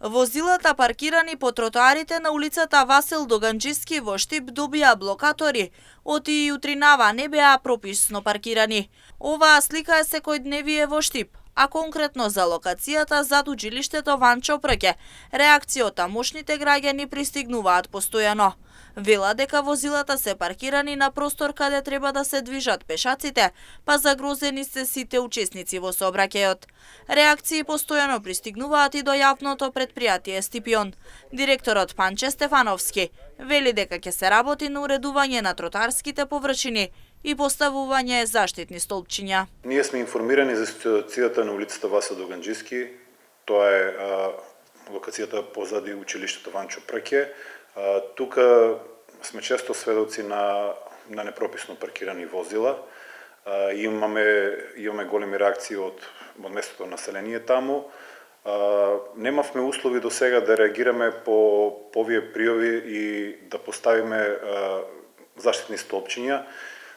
Возилата паркирани по тротоарите на улицата Васил Доганџиски во Штип добија блокатори, оти и утринава не беа прописно паркирани. Оваа слика е секојдневие во Штип, а конкретно за локацијата зад училиштето Ванчо Прке. Реакција од тамошните граѓани пристигнуваат постојано. Вела дека возилата се паркирани на простор каде треба да се движат пешаците, па загрозени се сите учесници во сообраќајот. Реакции постојано пристигнуваат и до јавното претпријатие Стипион. Директорот Панче Стефановски вели дека ќе се работи на уредување на тротоарските површини и поставување заштитни столпчиња. Ние сме информирани за ситуацијата на улицата Васил Доганџиски. Тоа е локацијата позади училиштето Ванчо Прке. Тука сме често сведоци на непрописно паркирани возила. Имаме големи реакции од местното население таму. Немавме услови до сега да реагираме по овие пријави и да поставиме заштитни столпчиња,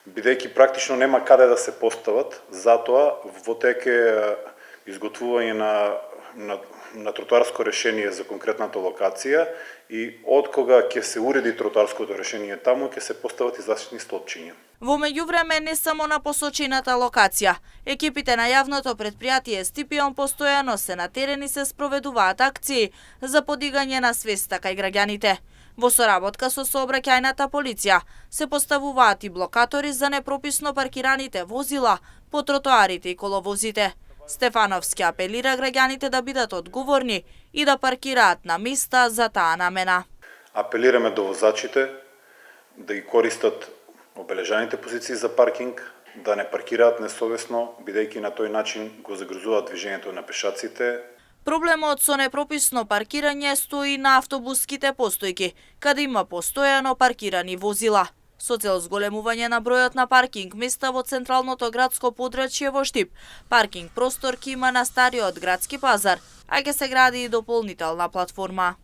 бидејќи практично нема каде да се постават. Затоа во тек е изготвување на тротоарско решение за конкретната локација и од кога ќе се уреди тротоарското решение таму, ќе се постават и заштитни столпчиња. Во меѓувреме не само на посочената локација, екипите на јавното претпријатие Стипион постојано се на терен и се спроведуваат акции за подигање на свеста кај граѓаните. Во соработка со сообраќајната полиција се поставуваат и блокатори за непрописно паркираните возила по тротоарите и коловозите. Стефановски апелира граѓаните да бидат одговорни и да паркираат на места за таа намена. Апелираме до возачите да ги користат обележаните позиции за паркинг, да не паркираат несовесно, бидејќи на тој начин го загрозуваат движењето на пешаците. Проблемот со непрописно паркирање стои на автобуските постојки, каде има постојано паркирани возила. Со цел зголемување на бројот на паркинг места во централното градско подрачје во Штип, паркинг простор ќе има на стариот градски пазар, а ќе се гради и дополнителна платформа.